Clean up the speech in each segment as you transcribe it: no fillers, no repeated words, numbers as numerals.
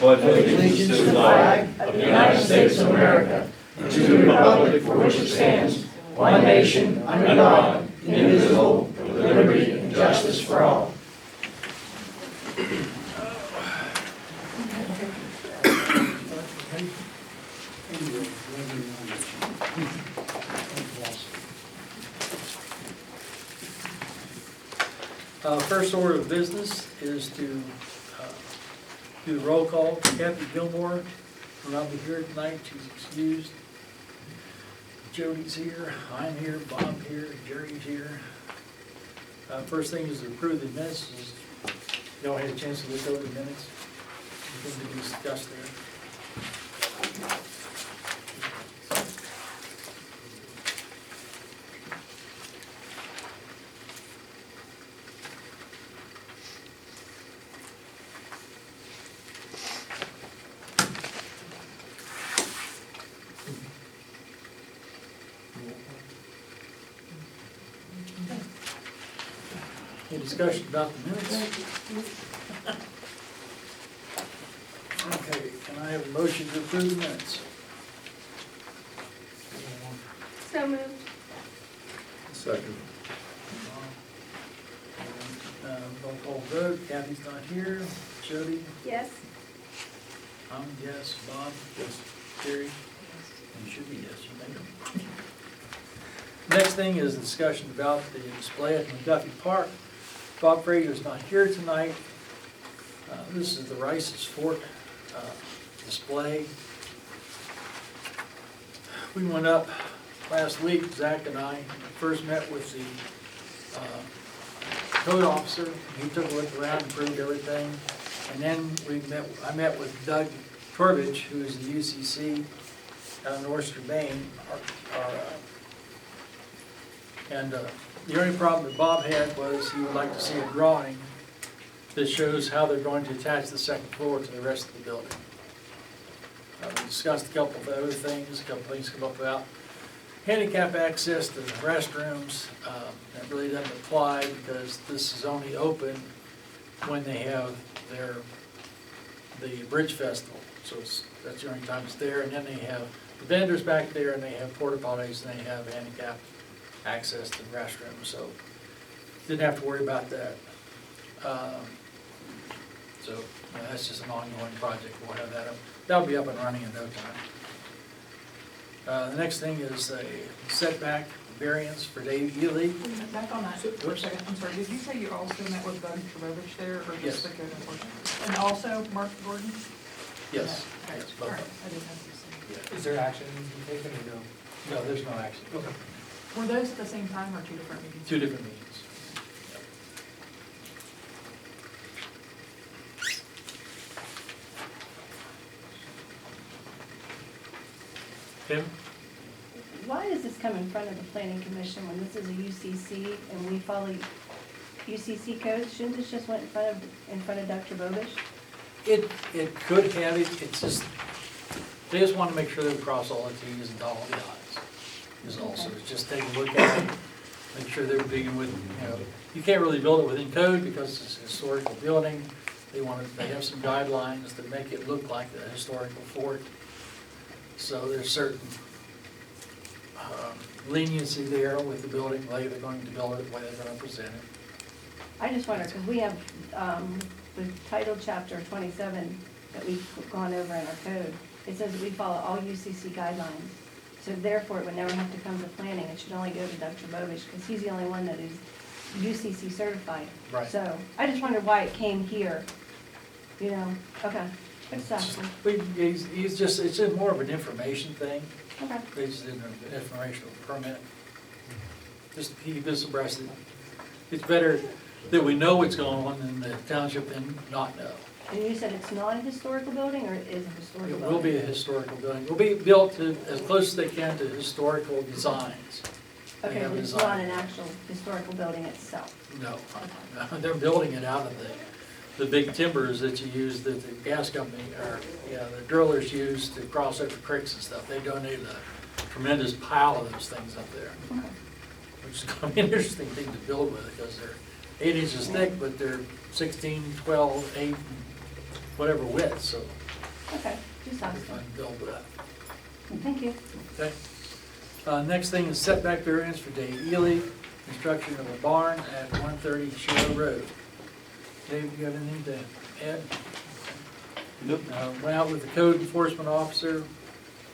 pledge allegiance to the flag of the United States of America and to the republic for which it stands, one nation, under God, indivisible, with liberty and justice for all. First order of business is to do the roll call. Kathy Gilmore will not be here tonight, she's excused. Jody's here, I'm here, Bob here, Jerry's here. First thing is to approve the minutes. Y'all had a chance to look over the minutes? Anything to be discussed there? Any discussion about the minutes? Okay, can I have a motion to approve the minutes? So moved. Second. Roll call vote, Kathy's not here, Jody, Yes. I'm yes, Bob? Yes. Jerry? You should be yes, you made them. Next thing is discussion about the display at McDuffie Park. Bob Frazier's not here tonight. This is the Rice's Fork display. We went up last week, Zach and I first met with the code officer. He took a look around, approved everything. And then I met with Doug Turbidge, who is the UCC out of Oyster Maine. The only problem that Bob had was he would like to see a drawing that shows how they're going to attach the second floor to the rest of the building. We discussed a couple of other things, a couple of things come up about handicap access to the restrooms. That really doesn't apply because this is only open when they have the Bridge Festival. So that's the only time it's there. And then they have the vendors back there, and they have porta potties, and they have handicap access to the restroom, so didn't have to worry about that. So that's just an ongoing project. We'll have that up. That'll be up and running in no time. The next thing is a setback variance for Dave Ely. Back on that for a second, I'm sorry, did you say you also met with Doug Trevovich there, or Yes. just the code enforcement? And also Mark Gordon? Yes. Okay. Yes, All both right, of them. I didn't have to say. Is there action being taken or no? No, there's no action. Okay. Were those at the same time or two different meetings? Two different meetings. Tim? Why does this come in front of the planning commission when this is a UCC and we follow UCC codes? Shouldn't this just went in front of Dr. Bobish? It could have it, it's just, they just want to make sure they cross all the T's and dot all the I's. Is also, it's just take a look at it, make sure they're digging with, you can't really build it within code because it's a historical building. They have some guidelines that make it look like a historical fort. So there's certain leniency there with the building, the way they're going to build it, the way they're going to present it. I just wonder, because we have the title chapter 27 that we've gone over in our code. It says that we follow all UCC guidelines. So therefore, it would never have to come to planning. It should only go to Dr. Bobish because he's the only one that is UCC certified. Right. So I just wondered why it came here. Okay. Exactly. He's just, it's just more of an information thing. Okay. They just did an informational permit. Just to keep us abreast. It's better that we know what's going on in the township than not know. And you said it's not a historical building or it is a historical It building? will be a historical building. It will be built to, as close as they can to historical designs. They Okay, have but it's design. not an actual historical building itself. No, they're building it out of the big timbers that you use, that the gas company, or, the drillers use to cross over creeks and stuff. They donated a tremendous pile of those things up there, Okay. which is going to be an interesting thing to build with, because they're 8 inches thick, but they're 16, 12, 8, whatever width, so Okay, just asking. Fine, Bill, with that. Thank you. Okay. Next thing is setback variance for Dave Ely, construction of a barn at 130 Sheila Road. Dave, you got anything to add? Nope. Went out with the code enforcement officer.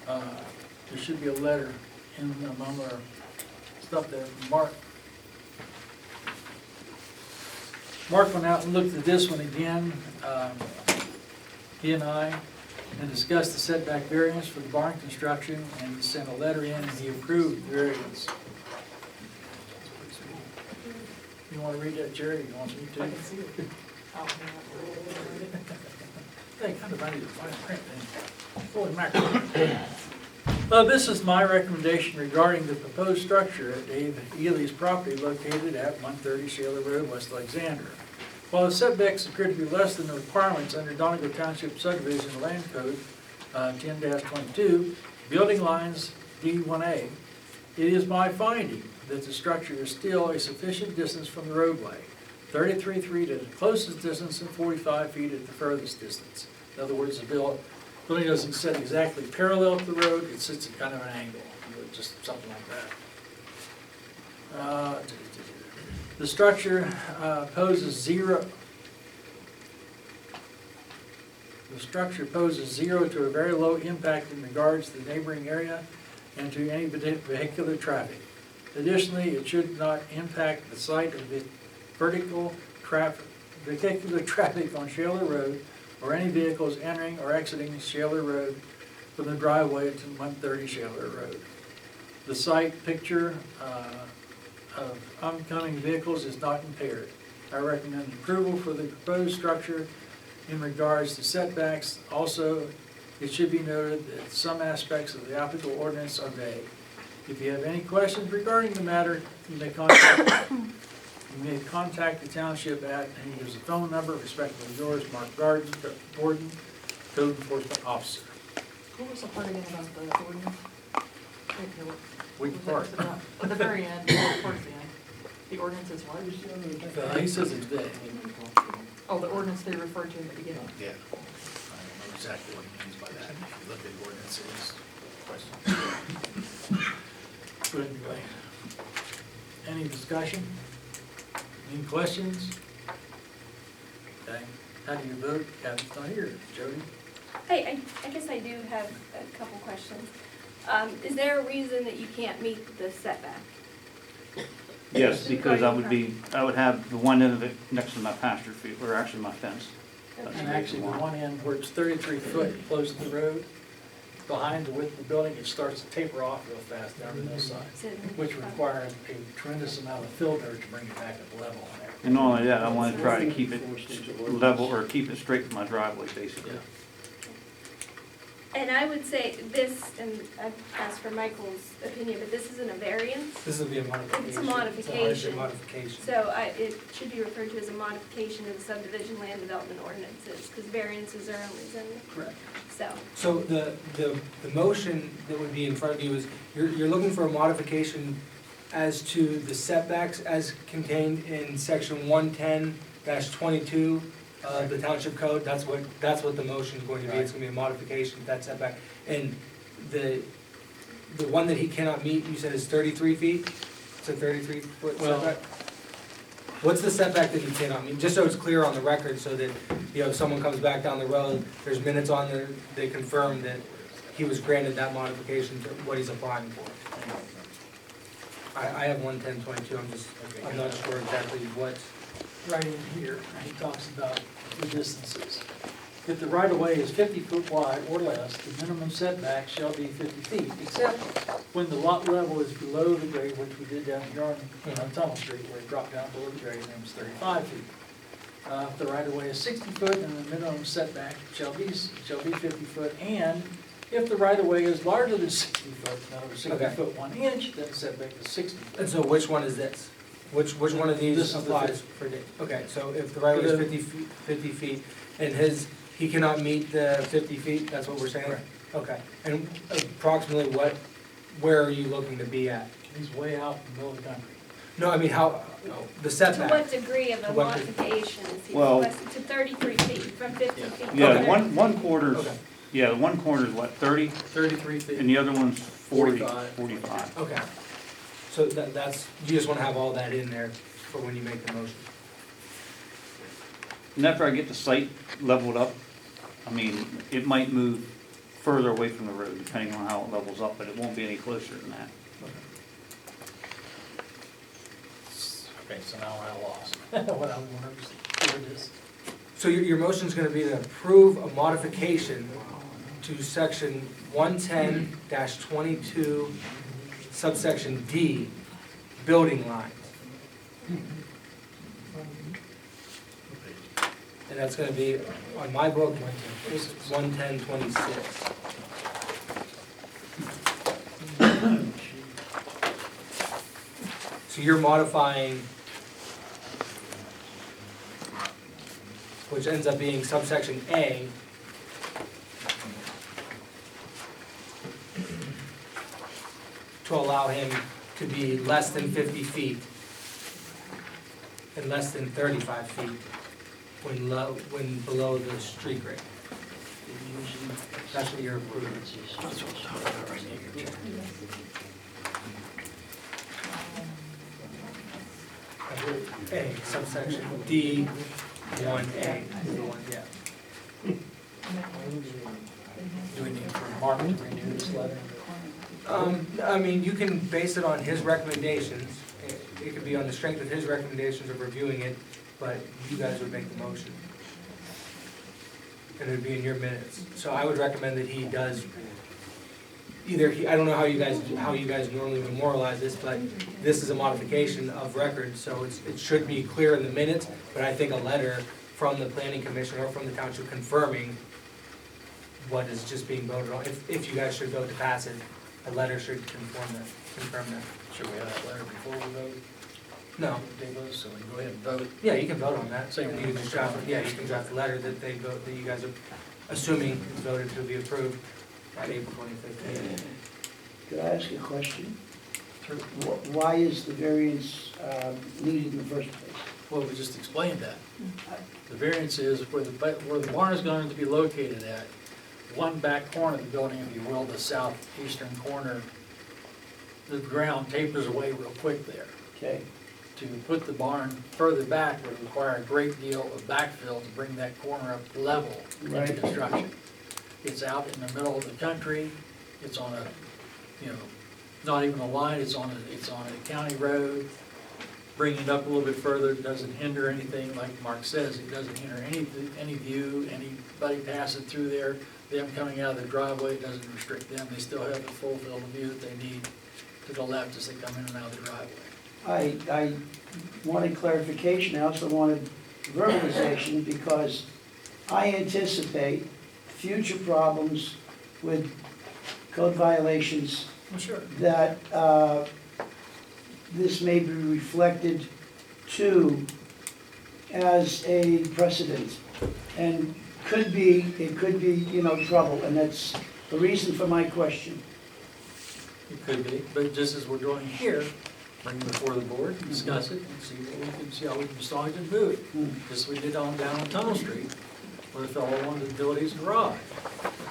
There should be a letter in among our stuff there. Mark went out and looked at this one again. He and I and discussed the setback variance for the barn construction, and he sent a letter in and he approved the variance. You want to read that, Jerry? You want me to? I can see it. They kind of ready to find print thing. Holy mackerel. This is my recommendation regarding the proposed structure at Dave Ely's property located at 130 Sheila Road, West Alexander. While the setbacks appear to be less than the requirements under Donegal Township Subdivision Land Code 10-22, building lines D1A, it is my finding that the structure is still a sufficient distance from the roadway, 33 feet at the closest distance and 45 feet at the furthest distance. In other words, the building doesn't sit exactly parallel to the road, it sits at kind of an angle, just something like that. The structure poses zero to a very low impact in regards to the neighboring area and to any vehicular traffic. Additionally, it should not impact the site of the vehicular traffic on Shaler Road or any vehicles entering or exiting Shaler Road from the driveway to 130 Shaler Road. The site picture of oncoming vehicles is not impaired. I recommend approval for the proposed structure in regards to setbacks. Also, it should be noted that some aspects of the applicable ordinance are vague. If you have any questions regarding the matter, you may contact the township at, and he gives a phone number, respectively yours, Mark Gordon, Code Enforcement Officer. What was the part again about the ordinance? Which What part? was that about? At the very end, towards the end. The ordinance is what? He says it's vague. Oh, the ordinance they referred to in the beginning. Yeah. I don't know exactly what he means by that. If you look at ordinances, question. But anyway, any discussion? Any questions? Okay, how do you vote? Kathy's not here. Jody? Hey, I guess I do have a couple questions. Is there a reason that you can't meet the setback? Yes, because I would have the one end of it next to my pasture field, or actually my fence. Okay. And actually, the one end where it's 33 foot close to the road, behind the width of the building, it starts to taper off real fast down the hillside, So- which requires a tremendous amount of fill dirt to bring it back up level. And not only that, I want to try to keep it level, or keep it straight from my driveway, basically. Yeah. And I would say this, and I've asked for Michael's opinion, but this isn't a variance. This will be a modification. It's a modification. It's a modification. So it should be referred to as a modification of the subdivision land development ordinances, because variances are only zoning. Correct. So the motion that would be in front of you is, you're looking for a modification as to the setbacks as contained in section 110-22 of the township code. That's what the motion is going to be. It's going to be a modification of that setback. And the one that he cannot meet, you said is 33 feet? It's a 33-foot Well- setback? What's the setback that he cannot meet? Just so it's clear on the record, so that, if someone comes back down the road, there's minutes on there, they confirm that he was granted that modification to what he's applying for. I have 110-22, I'm not sure exactly what. Right in here, he talks about the distances. If the right-of-way is 50 foot wide or less, the minimum setback shall be 50 feet, except when the lot level is below the grade, which we did down here on Tunnel Street, where it dropped down below the grade, and it was 35 feet. If the right-of-way is 60 foot, then the minimum setback shall be 50 foot, and if the right-of-way is larger than 60 foot, in other words, 60 Okay. foot 1 inch, then the setback is 60 foot. And so which one is this? Which one of This these is the applies for Dave? Okay, so if the right of way is 50 feet, and he cannot meet the 50 feet, that's what we're saying? Correct. Okay, and approximately where are you looking to be at? He's way out in the middle of the country. No, I mean, the To setback? what degree of a To what degree? modification is he Well- requesting? To 33 feet, from 50 Yeah. feet? Yeah, Okay. one quarter's Okay. Yeah, the one corner is what, 30, 33 feet. and the other one's 40, 45. 45. Okay. So that's, you just wanna have all that in there for when you make the motion. And after I get the site leveled up, I mean, it might move further away from the road, depending on how it levels up, but it won't be any closer than that. Okay, so now I lost. What I want to do is, So your motion's gonna be to approve a modification to section 110-22 subsection D, building lines. And that's gonna be, on my book, 110-26. So you're modifying, which ends up being subsection A, to allow him to be less than 50 feet and less than 35 feet when below the street grade. That's what you're approving. A, subsection D, 1A. Yeah. do we need for Mark to renew this letter? I mean, you can base it on his recommendations. It could be on the strength of his recommendations of reviewing it, but you guys would make the motion. And it would be in your minutes. So I would recommend that he does, I don't know how you guys normally memorialize this, but this is a modification of record, so it should be clear in the minutes, but I think a letter from the planning commission or from the township confirming what is just being voted on, if you guys should vote to pass it, a letter should confirm that. Should we have that letter before we vote? No, Davis, so we can go ahead and vote. yeah, you can vote on that. Same. You can just draft, yeah, you can draft a letter that they vote, that you guys are assuming is voted to be approved at April 25th meeting. Could I ask a question? Sure. Why is the variance needed in the first place? Well, we just explained that. The variance is where the barn is going to be located at, one back corner of the building, if you will, the southeastern corner, the ground tapers away real quick there. Okay, To put the barn further back would require a great deal of backfill to bring that corner up level in Right. construction. It's out in the middle of the country, it's on a, not even a line, it's on a county road. Bringing it up a little bit further doesn't hinder anything, like Mark says, it doesn't hinder any view, anybody passing through there, them coming out of the driveway, it doesn't restrict them, they still have the full field of view that they need to the left as they come in and out of the driveway. I wanted clarification, I also wanted verbalization, because I anticipate future problems with code violations Well, sure. that this may be reflected to as a precedent. And it could be, trouble, and that's the reason for my question. It could be, but just as we're doing here, bring it before the board, discuss it, and see how we can solve it and move it. Just as we did down on Tunnel Street, where the fellow wanted to build his garage.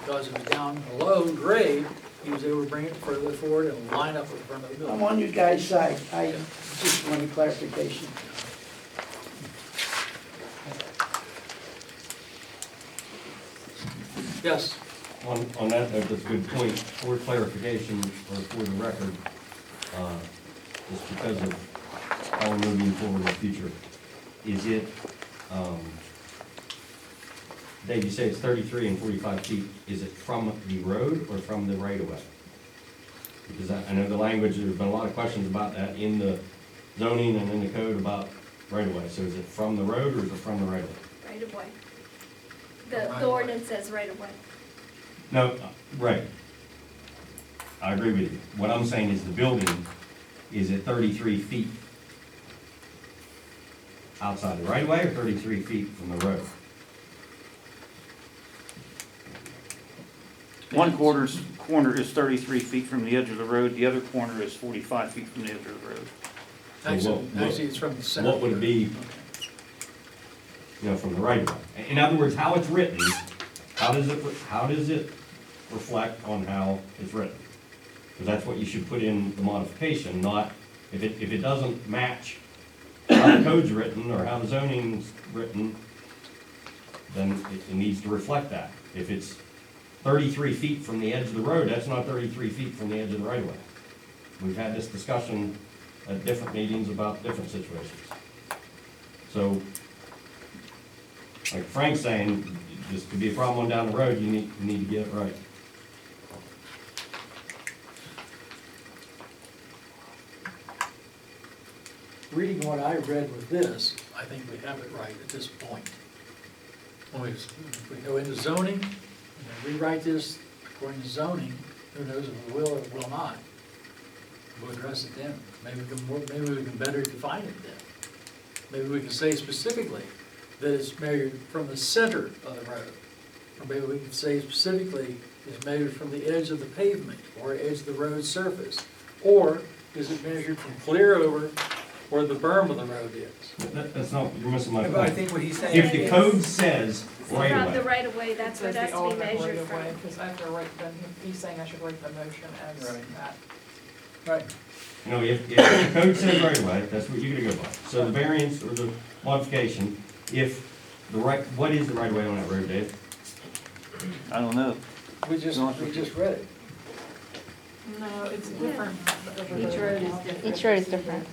Because it was down below grade, he was able to bring it further forward and line up with the front of the I'm building. on your guys' side, I just wanted clarification. Yes, On that, that's a good point. For clarification, or for the record, just because of how we're moving forward in the future, is it, Dave, you say it's 33 and 45 feet. Is it from the road or from the right-of-way? Because I know the language, there's been a lot of questions about that in the zoning and in the code about right-of-way. So is it from the road or is it from the right-of-way? Right of way. Right of The way. ordinance says right of way. No, right. I agree with you. What I'm saying is the building is at 33 feet outside the right of way or 33 feet from the road? One corner is 33 feet from the edge of the road, the other corner is 45 feet from the edge of the road. actually, it's from the center. What would it be, from the right of way? In other words, how it's written how does it reflect on how it's written? Because that's what you should put in the modification, not, if it doesn't match how the code's written or how the zoning's written, then it needs to reflect that. If it's 33 feet from the edge of the road, that's not 33 feet from the edge of the right of way. We've had this discussion at different meetings about different situations. So, like Frank's saying, this could be a problem on down the road, you need to get it right. Reading what I read with this, I think we have it right at this point. When we go into zoning, and rewrite this according to zoning, who knows if we will or will not. We'll address it then. Maybe we can better define it then. Maybe we can say specifically that it's measured from the center of the road. Or maybe we can say specifically it's measured from the edge of the pavement or edge of the road surface. Or is it measured from clear over where the berm of the road is? That's not, you're missing my But I point. think what he's saying If the is, code says right From of the way, right of way, that's what has to be measured from. Because I have to write, then he's saying I should write the motion as Right. that. Right. you know, if the code says right of way, that's what you're gonna go by. So the variance or the modification, if the right, what is the right of way on that road, Dave? I don't know. We just read it. No, it's different. Each road is different. Each road is different.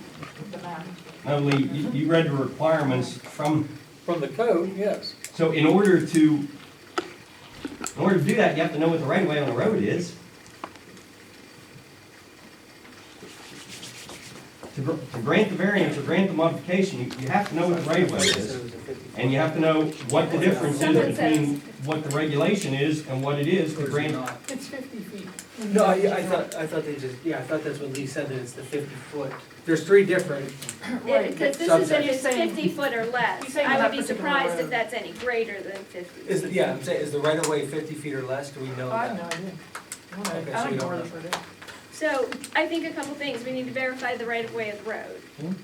The map. No, Lee, you read the requirements from, From the code, yes. so in order to do that, you have to know what the right of way on the road is. To grant the variance or grant the modification, you have to know what the right of way is. And you have to know what the difference is between what the regulation is and what it is to grant. It's 50 feet. no, I thought they just, yeah, I thought that's what Lee said, that it's the 50-foot. There's three different, Right, Because this is Subject. if it's 50 foot or He's less. saying I that would be particular surprised if road. that's any greater than 50. is, yeah, I'm saying, is the right of way 50 feet or less, do we know I have that? no idea. Okay, I so we don't know where don't this road is. So I think a couple things. We need to verify the right of way of the road.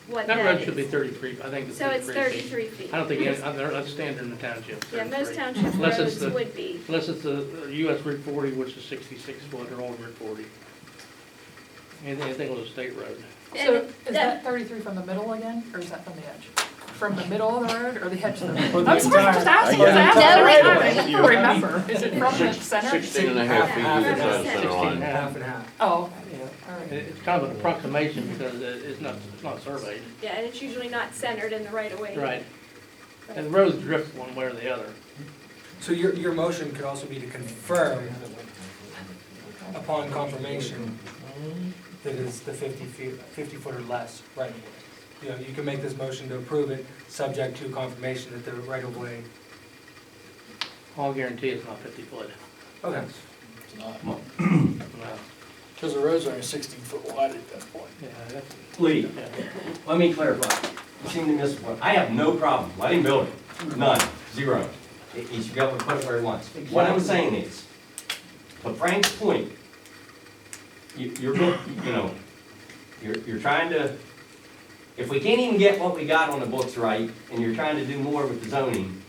What That that road should be is. 33, I think it's So it's 33 feet. 33 feet. I don't think, that's standard in the township. Yeah, most 33. township Unless it's roads the- would be. Unless it's the US Route 40, which is 66 foot, or old Route 40. Anything on the state road. So And is that 33 from the middle again, or is that from the edge? From the middle of the road or the edge of the Or road? the I'm sorry, entire- just asking, No, I we- don't remember. Is it from the center? 16 and a half feet Half either and side of the half. center 16 line. Half and half. Oh, okay. All And right. It's kind of an approximation because it's not surveyed. Yeah, and it's usually not centered in the right of way. Right. And the roads drift one way or the other. So your motion could also be to confirm upon confirmation that it's the 50 foot or less right of way. You know, you can make this motion to approve it, subject to confirmation that the right of way, I'll guarantee it's not 50 foot. okay. It's not. No. Because the roads are only 16 foot wide at that point. Yeah, that's, Lee, yeah. let me clarify. You seem to miss one. I have no problem. Let him build it. None. Zero. He should be able to put it where he wants. What I'm saying is, to Frank's point, you're trying to, if we can't even get what we got on the books right, and you're trying to do more with the zoning,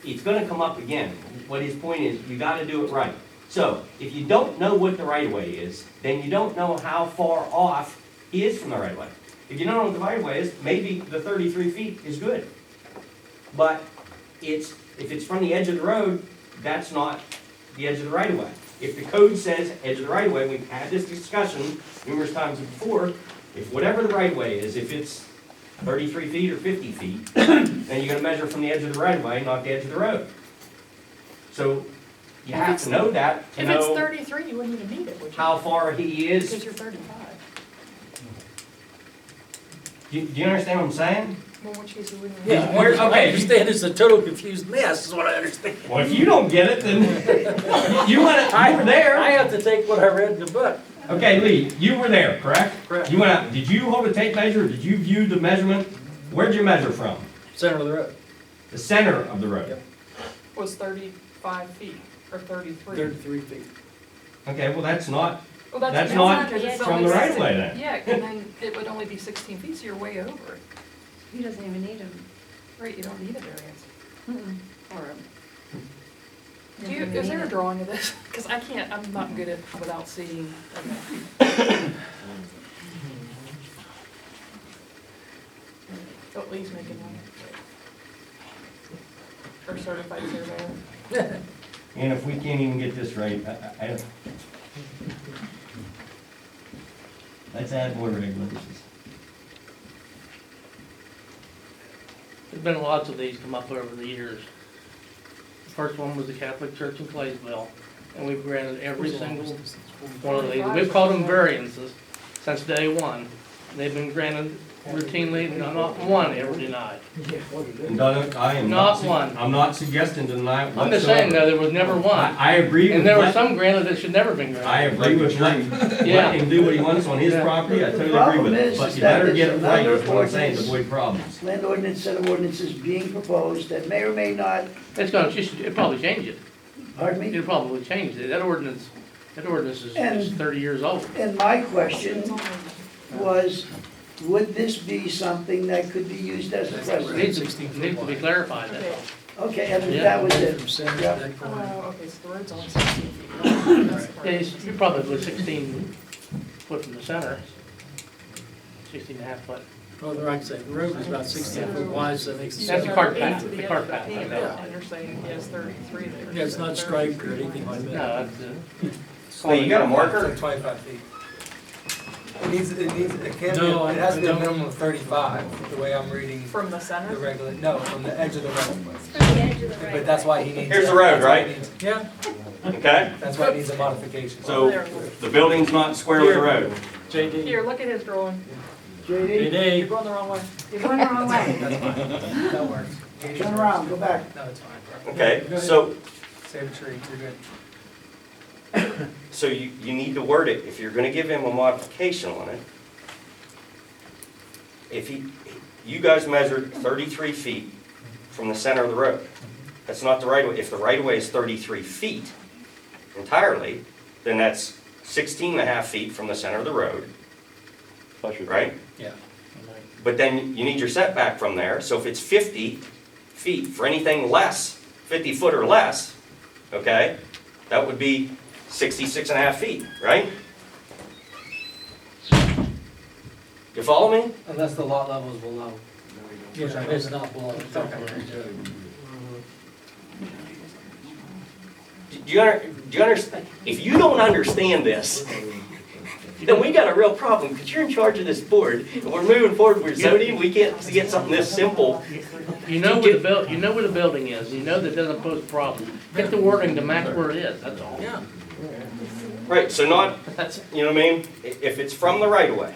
it's gonna come up again. What his point is, you gotta do it right. So, if you don't know what the right of way is, then you don't know how far off he is from the right of way. If you don't know what the right of way is, maybe the 33 feet is good. But if it's from the edge of the road, that's not the edge of the right of way. If the code says edge of the right of way, we've had this discussion numerous times before, if whatever the right of way is, if it's 33 feet or 50 feet, then you're gonna measure from the edge of the right of way, not the edge of the road. So you have to know that to If it's know 33, you wouldn't even need it, would you? how far he Because is. you're 35. Do you understand what I'm saying? Well, which is you wouldn't. Yeah, Where- I okay. understand it's a total confused mess, is what I understand. Well, if you don't get it, then you were I there. have to take what I read in the book. Okay, Lee, you were there, correct? Correct. You went out, did you hold a tape measure, did you view the measurement? Where'd you measure from? Center of the road. The center of the road? Yep. Was 35 feet or 33. 33 feet. Okay, well, that's not Well, that's not because it's from only the right of 16 way then. Yeah, and then it would only be 16 feet, so you're way over it. He doesn't even need them. Right, you don't need a variance. Or Is there a drawing of this? Because I can't, I'm not good at, without seeing. Okay. Oh, Lee's making one. Or certified surveyor. And if we can't even get this right, let's add more regulations. There's been lots of these come up over the years. The first one was the Catholic Church in Claysville, and we've granted every single one of these. We've called them variances since day one. They've been granted routinely, not one ever denied. And Donna, I am Not not, one. I'm not suggesting to deny it I'm just saying, whatsoever. though, there was never one. I agree with And there were let- some granted that should never been I granted. agree with let him do what he wants on his Yeah. property, I totally agree problem with it, is but you that better get there's it right, another is what I'm saying, to ordinance. avoid problems. Land ordinance, set of ordinances being proposed that may or may not, It's gonna, it probably change it. pardon me? It'll probably change it. That ordinance is And- 30 years old. And my question was, would this be something that could be used as a It precedent? needs to be clarified, that's all. Okay, and Yeah. that was it. From center to Yeah. that corner. Okay, so the road's only 16 feet. That's the Yeah, part. you're probably 16 foot from the center, 16 and a half foot. Well, like I say, the road is about 16 foot wide, so that makes it. That's a So cart they're eight path, to the edge cart of the path, I pavement, know. And you're saying he has 33 there. Yeah, it's not striped or anything like that. No, So you got a marker? It's like 25 feet. It can't No, be, it has to be a I don't. minimum of 35, the way I'm reading From the the center? regular, no, from the edge of the road. It's from the edge of the right. But that's why he needs. Here's the road, that's why he right? needs- Yeah, Okay? That's why he needs a modification. So the building's not square with the road. JD. Here, look at his drawing. JD, You're JD. going the wrong way. you're going the wrong way. That's fine, that works. Turn around, go back. No, it's fine. Okay, so Save a tree, you're good. So you need to word it, if you're gonna give him a modification on it, if you guys measured 33 feet from the center of the road. That's not the right of way. If the right of way is 33 feet entirely, then that's 16 and a half feet from the center of the road, right? Yeah. But then you need your setback from there, so if it's 50 feet for anything less, 50 foot or less, okay, that would be 66 and a half feet, right? You follow me? Unless the lot level is below. Yeah, it's not below. Do you understand? If you don't understand this, then we got a real problem, because you're in charge of this board, and we're moving forward with zoning, we can't get something this simple. You know where the building is, you know that doesn't pose a problem. Get the wording to match where it is, that's all. Yeah. Right, so not, you know what I mean? If it's from the right of way,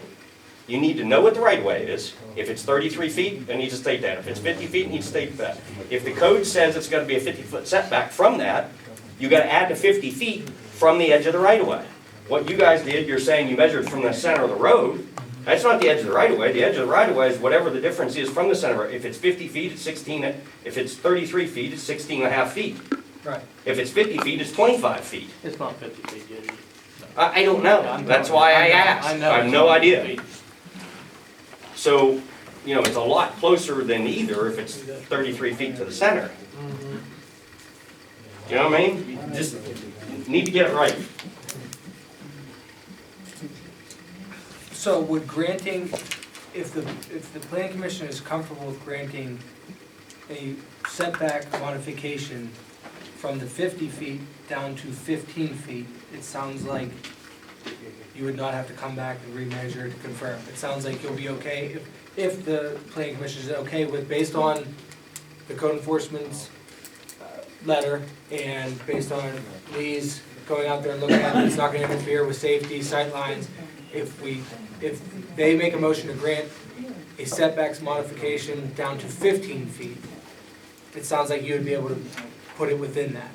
you need to know what the right of way is. If it's 33 feet, it needs to state that. If it's 50 feet, it needs to state that. If the code says it's gotta be a 50-foot setback from that, you gotta add the 50 feet from the edge of the right of way. What you guys did, you're saying you measured from the center of the road. That's not the edge of the right of way. The edge of the right of way is whatever the difference is from the center. If it's 50 feet, it's 16, if it's 33 feet, it's 16 and a half feet. Right. If it's 50 feet, it's 25 feet. It's not 50 feet, Judy. I don't know. That's why I asked. I have no idea. So, you know, it's a lot closer than either if it's 33 feet to the center. You know what I mean? You just need to get it right. So would granting, if the planning commission is comfortable with granting a setback modification from the 50 feet down to 15 feet, it sounds like you would not have to come back and remeasure to confirm. It sounds like you'll be okay if the planning commission is okay with, based on the code enforcement's letter and based on Lee's going out there and looking at it, it's not gonna interfere with safety, sightlines. If they make a motion to grant a setbacks modification down to 15 feet, it sounds like you would be able to put it within that,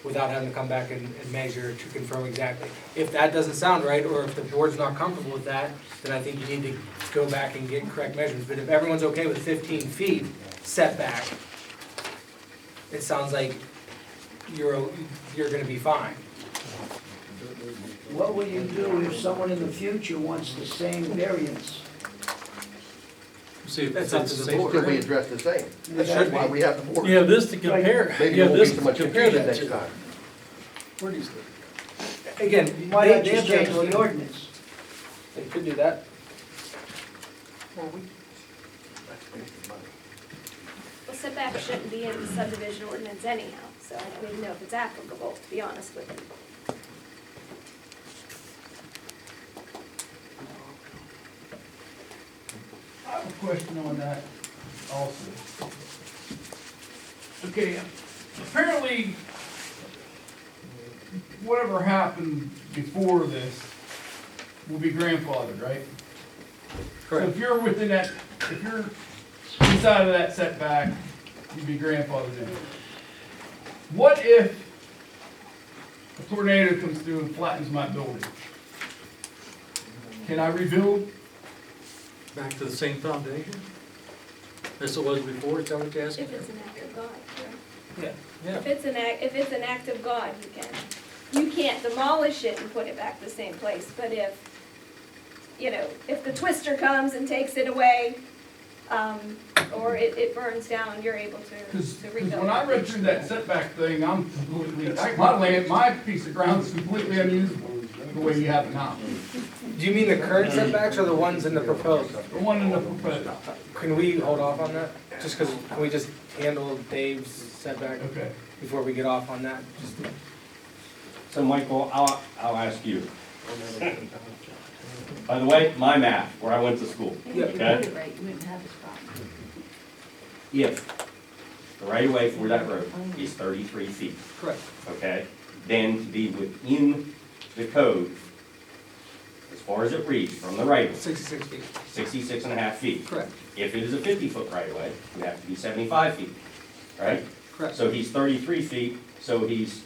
without having to come back and measure to confirm exactly. If that doesn't sound right, or if the board's not comfortable with that, then I think you need to go back and get correct measurements. But if everyone's okay with 15 feet setback, it sounds like you're gonna be fine. What will you do if someone in the future wants the same variance? See if That's it's up the to the same. board. Still be addressed the same. It should Why be. we have the board. You have this to compare, Maybe you there have won't be this so to much compare confusion that next to. time. Where is it? Again, Why they not they just have change the the, ordinance? they could do that. Well, that's wasted money. Well, setbacks shouldn't be in the subdivision ordinance anyhow, so I don't even know if it's applicable, to be honest with you. I have a question on that also. Okay, apparently, whatever happened before this will be grandfathered, right? So if you're within that, if you're inside of that setback, you'd be grandfathered in. What if a tornado comes through and flattens my building? Can I rebuild? Back to the same foundation? As it was before, is that what you're asking? If it's an act of God, correct? Yeah, yeah. If it's an act of God, you can. You can't demolish it and put it back the same place, but if, you know, if the twister comes and takes it away, or it burns down, you're able Because to rebuild. when I read through that setback thing, I'm completely, my land, my piece of ground is completely unusable, the way you have it now. Do you mean the current setbacks or the ones in the proposed? The one in the proposal. Can we hold off on that? Just because, can we just handle Dave's setback Okay. before we get off on that? Just- So Michael, I'll ask you. By the way, my map, where I went to school, If you okay? did it right, you wouldn't have this problem. If the right of way for that road is 33 feet, Correct. okay? Then to be within the code, as far as it reads, from the right of way, 66 feet. 66 and a half feet. Correct. If it is a 50-foot right of way, you have to be 75 feet, right? Correct. So he's 33 feet, so he's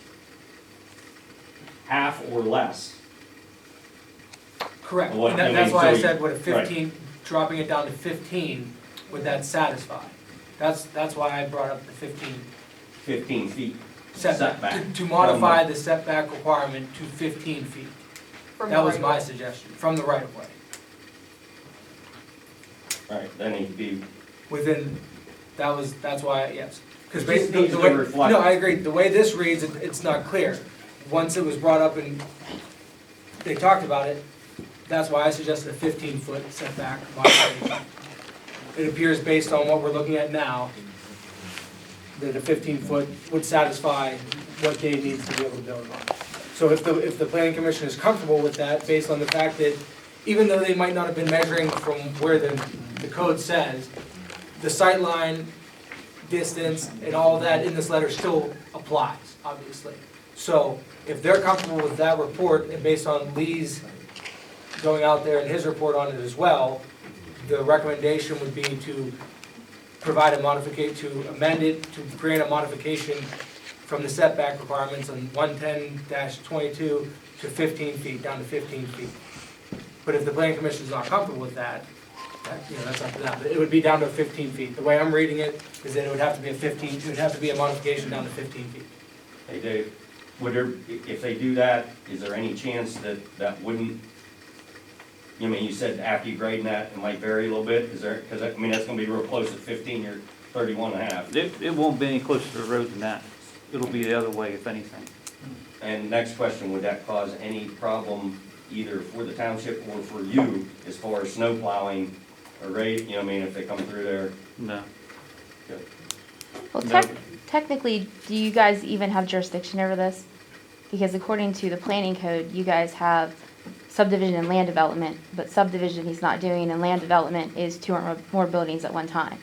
half or less. Correct. What- And that- I that's mean, why I so said, would a right. 15, dropping it down to 15, would that satisfy? That's why I brought up the 15 15 feet setback. setback. To modify the setback requirement to 15 feet. From That the was right my of way. suggestion, from the right of way. Right, then he'd be, Within, that's why, yes. Because It just basically, needs the to way, reflect- no, I agree, the way this reads, it's not clear. Once it was brought up and they talked about it, that's why I suggested a 15-foot setback modification. It appears based on what we're looking at now, that a 15-foot would satisfy what Dave needs to be able to build on. So if the planning commission is comfortable with that, based on the fact that even though they might not have been measuring from where the code says, the sightline, distance, and all that in this letter still applies, obviously. So if they're comfortable with that report, and based on Lee's going out there and his report on it as well, the recommendation would be to provide a modification, to amend it, to grant a modification from the setback requirements on 110-22 to 15 feet, down to 15 feet. But if the planning commission is not comfortable with that, that's up to them. But it would be down to 15 feet. The way I'm reading it is that it would have to be it would have to be a modification down to 15 feet. hey Dave, would there, if they do that, is there any chance that that wouldn't, you mean, you said after you grade that, it might vary a little bit, is there, because I mean, that's gonna be real close at 15 or 31 and a half. It won't be any closer to the road than that. It'll be the other way, if anything. And next question, would that cause any problem either for the township or for you as far as snow plowing or rate, you know what I mean, if they come through there? No. Well, No. technically, do you guys even have jurisdiction over this? Because according to the planning code, you guys have subdivision and land development, but subdivision he's not doing, and land development is 2 or more buildings at one time.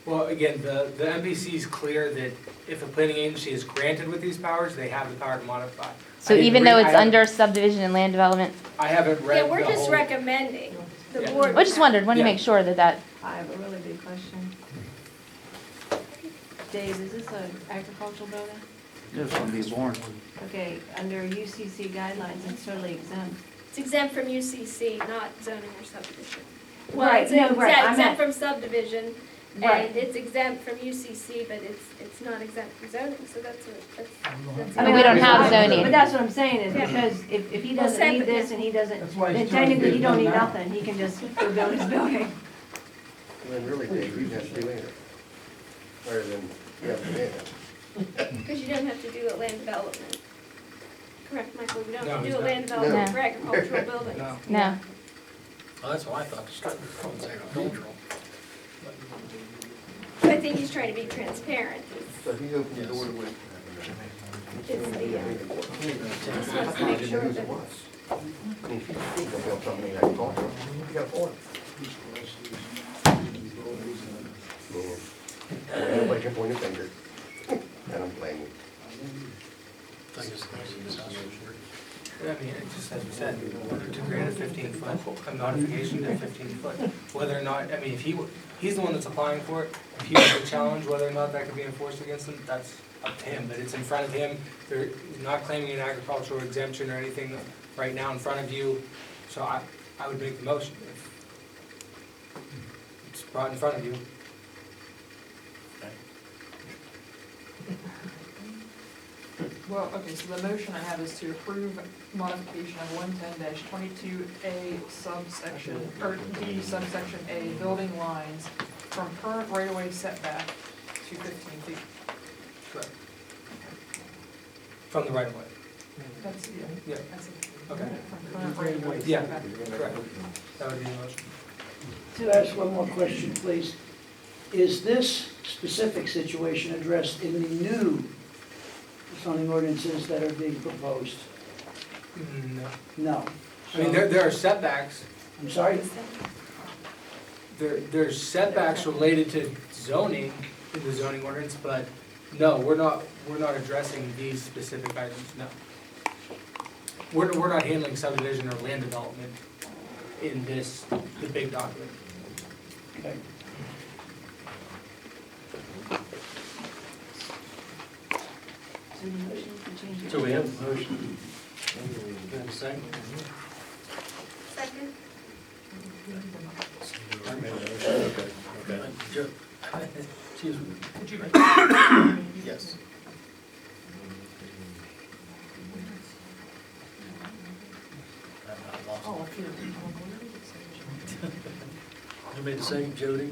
Well, again, the MPC is clear that if a planning agency is granted with these powers, they have the power to modify. So I didn't even though read- it's I haven't- under subdivision and land development, I haven't read Yeah, the we're just whole- recommending the Yeah. board. I just wanted to Yeah. make sure that I have a really big question. Dave, is this an agricultural building? It's gonna be boring. Okay, under UCC guidelines, it's totally exempt. It's exempt from UCC, not zoning or subdivision. Right, Well, it's no, right, I exempt meant- from subdivision, Right. and it's exempt from UCC, but it's not exempt from zoning, so that's. I mean, we don't have zoning. But that's what I'm saying, is Yeah. because if he Well, doesn't need separate- this and he doesn't, That's why then he's trying to technically get he it don't done need now. nothing, he can just go build his building. then really, Dave, you'd have to do anything. Other than, you have to do anything. Because you don't have to do a land development. Correct, Michael, we don't No, have to he's do a not. land development No. for agricultural buildings. No. No. Well, that's what I thought, to start with agricultural. I think he's trying to be transparent. So he opened the door to wait. It's the, just wants to make sure that it's. I mean, if you think about something in agriculture, you got a point. Nobody can point a finger, and I'm blaming. I mean, it just, as we said, to grant a 15-foot, a modification to 15-foot, whether or not, I mean, if he's the one that's applying for it, if he wants to challenge whether or not that could be enforced against him, that's up to him, but it's in front of him, they're not claiming an agricultural exemption or anything right now in front of you, so I would make the motion if it's brought in front of you. Well, okay, so the motion I have is to approve modification of 110-22A subsection, or D subsection A, building lines from current right-of-way setback to 15 feet. Correct. From the right of way. That's, yeah. Yeah. That's it. Okay. From current right-of-way Yeah. setback. Correct. That would be the motion. To ask one more question, please. Is this specific situation addressed in the new zoning ordinances that are being proposed? No. No. I mean, there are setbacks, I'm sorry? there's setbacks related to zoning in the zoning ordinance, but no, we're not addressing these specific items, no. We're not handling subdivision or land development in this, the big document. Okay. So the motion can change it. So we have a motion. We have a second. Second. Joe, excuse me. Could you make? Yes. I've lost Oh, it. I feel. Who made the second, Jody?